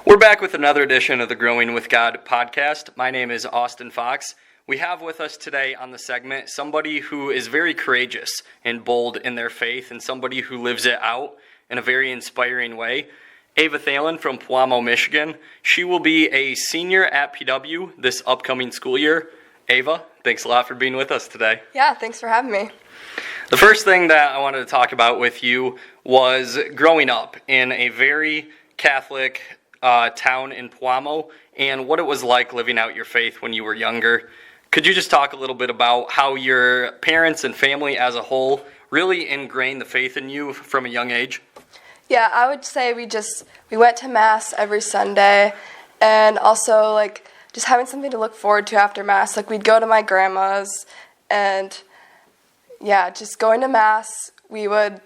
We're back with another edition of the Growing with God podcast. My name is Austin Fox. We have with us today on the segment somebody who is very courageous and bold in their faith and somebody who lives it out in a very inspiring way. Ava Thelen from Pewamo, Michigan. She will be a senior at PW this upcoming school year. Ava, thanks a lot for being with us today. Yeah, thanks for having me. The first thing that I wanted to talk about with you was growing up in a very Catholic town in Pewamo and what it was like living out your faith when you were younger. Could you just talk a little bit about how your parents and family as a whole really ingrained the faith in you from a young age? Yeah, I would say we went to Mass every Sunday, and also just having something to look forward to after Mass. We'd go to my grandma's, and yeah, just going to Mass. We would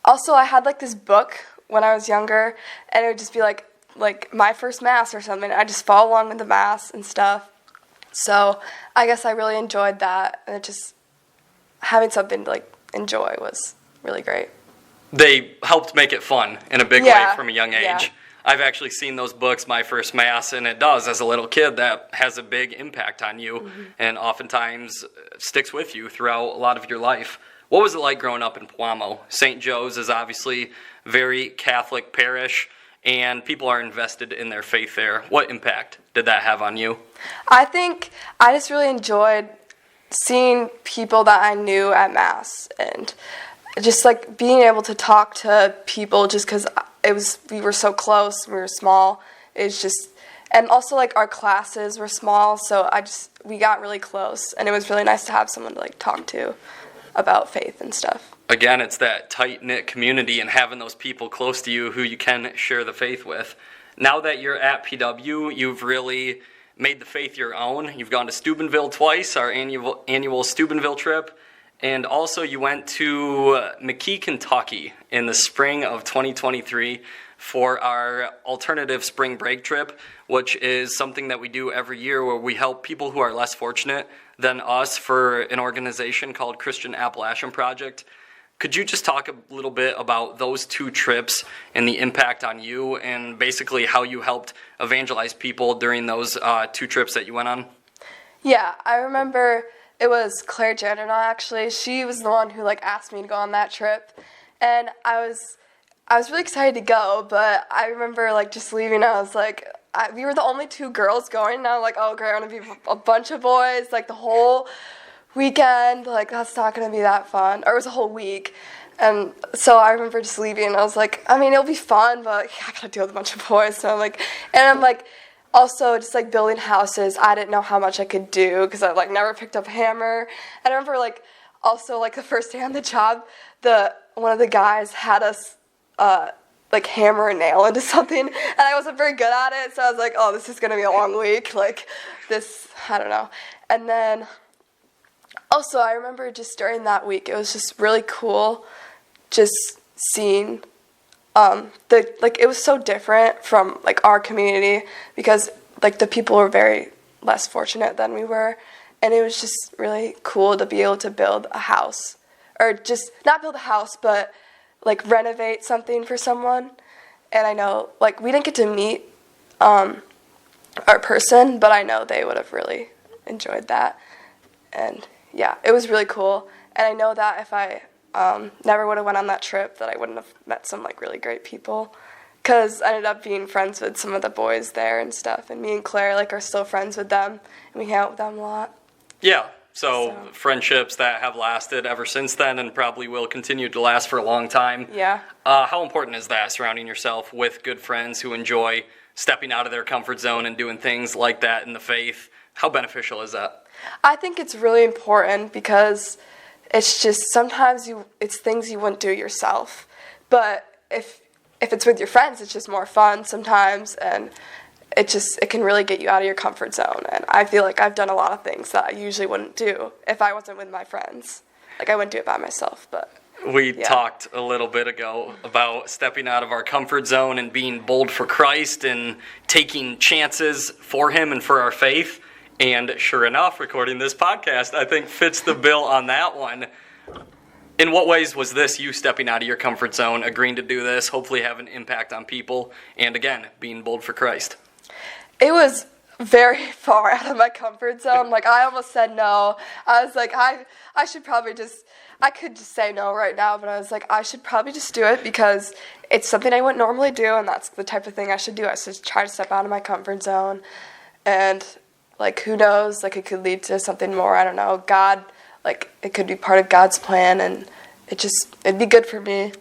also, I had this book when I was younger, and it would just be like my first Mass or something. I just follow along with the Mass and stuff. So I guess I really enjoyed that, and just having something to enjoy was really great. They helped make it fun in a big way from a young age. Yeah. I've actually seen those books, My First Mass, and it does, as a little kid, that has a big impact on you and oftentimes sticks with you throughout a lot of your life. What was it like growing up in Pewamo? St. Joe's is obviously very Catholic parish, and people are invested in their faith there. What impact did that have on you? I think I just really enjoyed seeing people that I knew at Mass, and just being able to talk to people just because we were so close, we were small. It's just, and also our classes were small, so we got really close, and it was really nice to have someone to talk to about faith and stuff. Again, it's that tight-knit community and having those people close to you who you can share the faith with. Now that you're at PW, you've really made the faith your own. You've gone to Steubenville twice, our annual Steubenville trip, and also you went to McKee, Kentucky in the spring of 2023 for our alternative spring break trip, which is something that we do every year where we help people who are less fortunate than us for an organization called Christian Appalachian Project. Could you just talk a little bit about those two trips and the impact on you and basically how you helped evangelize people during those two trips that you went on? Yeah, I remember it was Claire Jandernaw, actually. She was the one who asked me to go on that trip, and I was really excited to go, but I remember just leaving. I was we were the only two girls going, and I was oh great, I'm gonna be a bunch of boys the whole weekend, that's not going to be that fun. Or it was a whole week. And so I remember just leaving, and I was it'll be fun, but I got to deal with a bunch of boys. So I'm also just building houses. I didn't know how much I could do because I never picked up a hammer. And I remember also the first day on the job, one of the guys had us hammer a nail into something, and I wasn't very good at it. So I was oh, this is going to be a long week. I don't know. And then also, I remember just during that week, it was just really cool just seeing it was so different from our community because the people were very less fortunate than we were, and it was just really cool to be able to build a house, or just not build a house, but renovate something for someone. And I know we didn't get to meet our person, but I know they would have really enjoyed that. And yeah, it was really cool, and I know that if I never would have went on that trip, that I wouldn't have met some really great people, because I ended up being friends with some of the boys there and stuff, and me and Claire are still friends with them, and we hang out with them a lot. Yeah, so friendships that have lasted ever since then and probably will continue to last for a long time. Yeah. How important is that, surrounding yourself with good friends who enjoy stepping out of their comfort zone and doing things like that in the faith? How beneficial is that? I think it's really important because it's just sometimes it's things you wouldn't do yourself. But if it's with your friends, it's just more fun sometimes, and it can really get you out of your comfort zone. And I feel I've done a lot of things that I usually wouldn't do if I wasn't with my friends. I wouldn't do it by myself, but We talked a little bit ago about stepping out of our comfort zone and being bold for Christ and taking chances for Him and for our faith. And sure enough, recording this podcast, I think, fits the bill on that one. In what ways was this you stepping out of your comfort zone, agreeing to do this, hopefully have an impact on people, and again, being bold for Christ? It was very far out of my comfort zone. Like, I almost said no. I was like, I should probably I could just say no right now, but I was like, I should probably just do it because it's something I wouldn't normally do, and that's the type of thing I should do. I should try to step out of my comfort zone, and, like, who knows, like, it could lead to something more. I don't know. God, like, it could be part of God's plan, and it'd be good for me.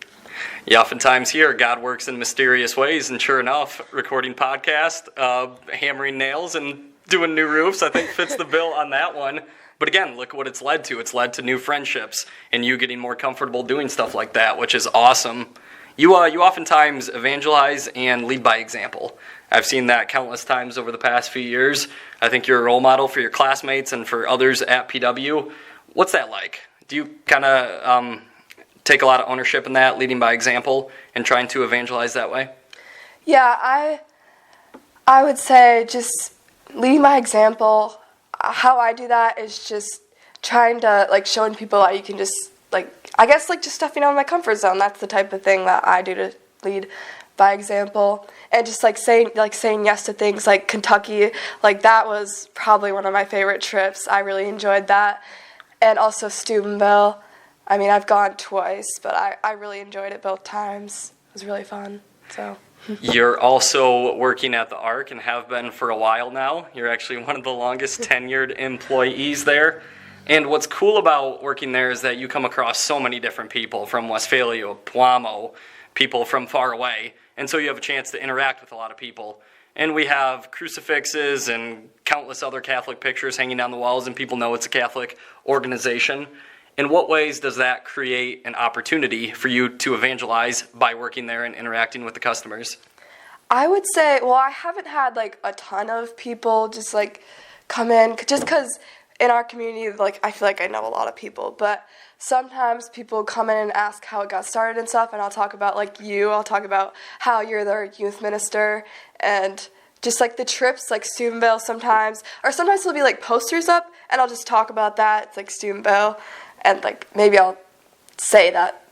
You oftentimes hear God works in mysterious ways, and sure enough, recording podcast, hammering nails, and doing new roofs, I think fits the bill on that one. But again, look what it's led to. It's led to new friendships, and you getting more comfortable doing stuff like that, which is awesome. You oftentimes evangelize and lead by example. I've seen that countless times over the past few years. I think you're a role model for your classmates and for others at PW. What's that like? Do you kind of take a lot of ownership in that, leading by example and trying to evangelize that way? Yeah, I would say just leading by example. How I do that is just trying to, like, showing people that you can just, like, I guess, like, just stepping out of my comfort zone. That's the type of thing that I do to lead by example. And just, like, saying yes to things like Kentucky. Like, that was probably one of my favorite trips. I really enjoyed that. And also Steubenville. I mean, I've gone twice, but I really enjoyed it both times. It was really fun, so. You're also working at the ARC and have been for a while now. You're actually one of the longest tenured employees there. And what's cool about working there is that you come across so many different people from Westphalia, Pewamo, people from far away. And so you have a chance to interact with a lot of people. And we have crucifixes and countless other Catholic pictures hanging on the walls, and people know it's a Catholic organization. In what ways does that create an opportunity for you to evangelize by working there and interacting with the customers? I would say, well, I haven't had, like, a ton of people just, like, come in, just because in our community, like, I feel like I know a lot of people, but sometimes people come in and ask how it got started and stuff, and I'll talk about, like, I'll talk about how you're their youth minister, and just, like, the trips, like, Steubenville sometimes, or sometimes there'll be, like, posters up, and I'll just talk about that. It's, like, Steubenville. And, like, maybe I'll say that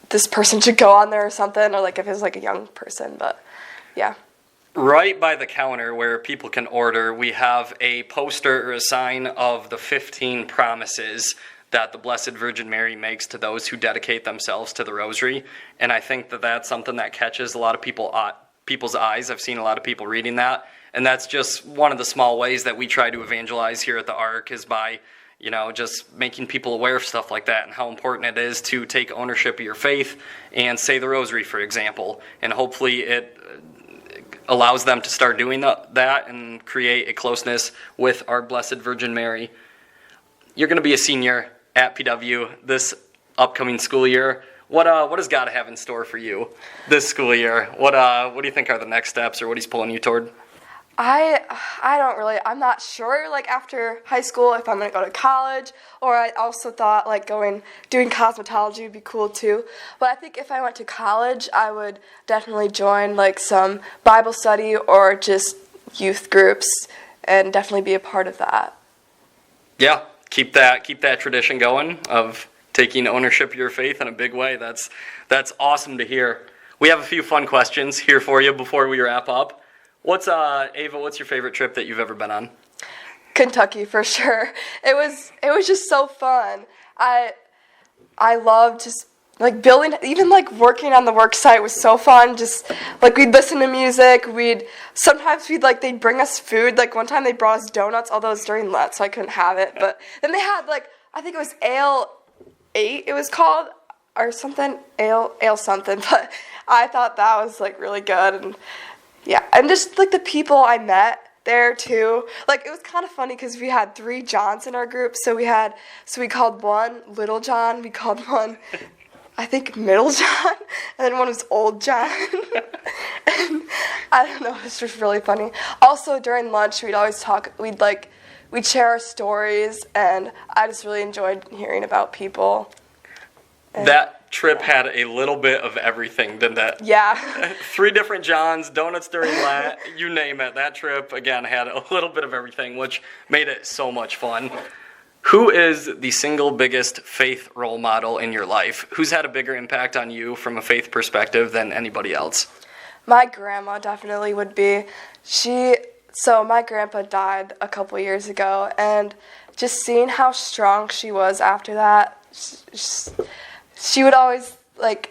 this person should go on there or something, or, like, if it's, like, a young person, but, yeah. Right by the counter where people can order, we have a poster or a sign of the 15 promises that the Blessed Virgin Mary makes to those who dedicate themselves to the Rosary. And I think that that's something that catches a lot of people's eyes. I've seen a lot of people reading that. And that's just one of the small ways that we try to evangelize here at the ARC, is by just making people aware of stuff like that and how important it is to take ownership of your faith and say the Rosary, for example. And hopefully it allows them to start doing that and create a closeness with our Blessed Virgin Mary. You're going to be a senior at PW this upcoming school year. What does God have in store for you this school year? What do you think are the next steps, or what he's pulling you toward? I'm not sure, like, after high school if I'm going to go to college, or I also thought, like, doing cosmetology would be cool too. But I think if I went to college, I would definitely join, like, some Bible study or just youth groups and definitely be a part of that. Yeah, keep that tradition going of taking ownership of your faith in a big way. That's awesome to hear. We have a few fun questions here for you before we wrap up. Ava, what's your favorite trip that you've ever been on? Kentucky, for sure. It was just so fun. I loved just, like, building, even, like, working on the work site was so fun. Just, like, we'd listen to music. They'd bring us food. Like, one time they brought us donuts, although it was during Lent, so I couldn't have it. But then they had, like, I think it was Ale 8 it was called, or something, Ale something. But I thought that was, like, really good. And yeah, and just, like, the people I met there too. Like, it was kind of funny because we had 3 Johns in our group. So we called one Little John, we called one, I think, Middle John, and then one was Old John. And I don't know, it's just really funny. Also, during lunch, we'd always talk, we'd share our stories, and I just really enjoyed hearing about people. That trip had a little bit of everything, didn't it? Yeah. 3 different Johns, donuts during Lent, you name it. That trip, again, had a little bit of everything, which made it so much fun. Who is the single biggest faith role model in your life? Who's had a bigger impact on you from a faith perspective than anybody else? My grandma definitely would be. So my grandpa died a couple years ago, and just seeing how strong she was after that, she would always,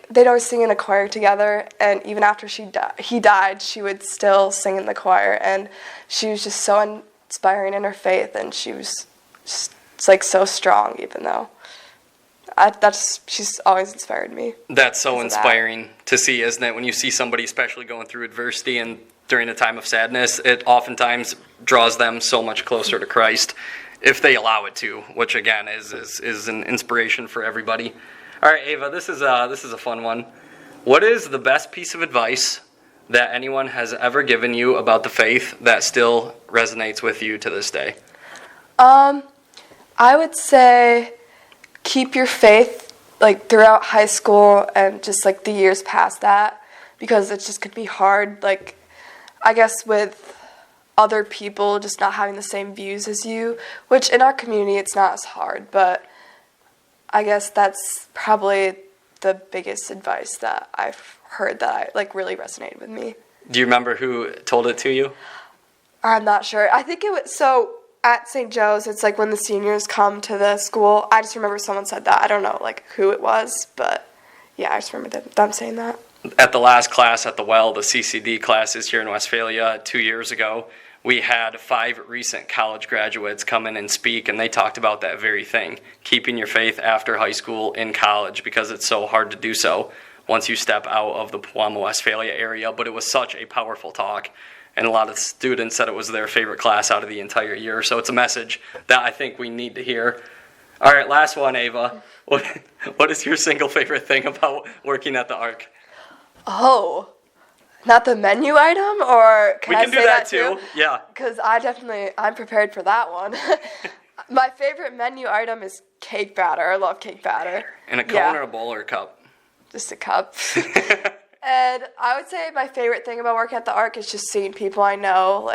they'd always sing in a choir together, and even after he died, she would still sing in the choir, and she was just so inspiring in her faith, and she was just, so strong, even though. She's always inspired me. That's so inspiring to see, isn't it? When you see somebody especially going through adversity and during a time of sadness, it oftentimes draws them so much closer to Christ if they allow it to, which again is an inspiration for everybody. All right, Ava, this is a fun one. What is the best piece of advice that anyone has ever given you about the faith that still resonates with you to this day? I would say keep your faith throughout high school and just the years past that, because it just could be hard, I guess with other people just not having the same views as you, which in our community it's not as hard, but I guess that's probably the biggest advice that I've heard that really resonated with me. Do you remember who told it to you? I'm not sure. I think it was, so at St. Joe's, it's when the seniors come to the school. I just remember someone said that. I don't know who it was, but yeah, I just remember them saying that. At the last class at the Well, the CCD classes here in Westphalia 2 years ago, we had 5 recent college graduates come in and speak, and they talked about that very thing, keeping your faith after high school in college, because it's so hard to do so once you step out of the Pewamo, Westphalia area. But it was such a powerful talk, and a lot of students said it was their favorite class out of the entire year. So it's a message that I think we need to hear. All right, last one, Ava. What is your single favorite thing about working at the Ark? Oh, not the menu item, or We can do that too. Yeah. Because I'm prepared for that one. My favorite menu item is cake batter. I love cake batter. In a cone or a bowl or a cup? Just a cup. And I would say my favorite thing about working at the Ark is just seeing people I know.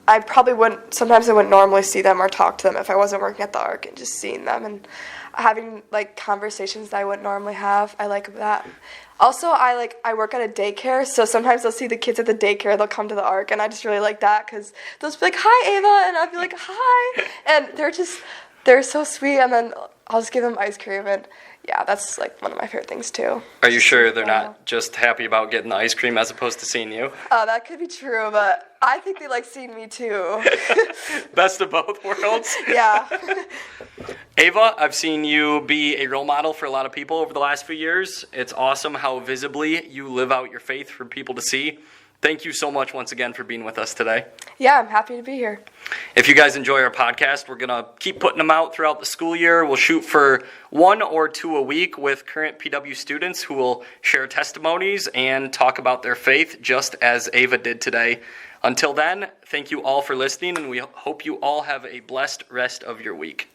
I probably sometimes I wouldn't normally see them or talk to them if I wasn't working at the Ark, and just seeing them and having conversations that I wouldn't normally have. I like that. Also, I work at a daycare, so sometimes I'll see the kids at the daycare, they'll come to the Ark, and I just really like that, because they'll just be like, "Hi, Ava," and I'll be like, "Hi," and they're so sweet, and then I'll just give them ice cream, and yeah, that's one of my favorite things too. Are you sure they're not just happy about getting the ice cream as opposed to seeing you? Oh, that could be true, but I think they like seeing me too. Best of both worlds. Yeah. Ava, I've seen you be a role model for a lot of people over the last few years. It's awesome how visibly you live out your faith for people to see. Thank you so much once again for being with us today. Yeah, I'm happy to be here. If you guys enjoy our podcast, we're going to keep putting them out throughout the school year. We'll shoot for 1 or 2 a week with current PW students who will share testimonies and talk about their faith, just as Ava did today. Until then, thank you all for listening, and we hope you all have a blessed rest of your week.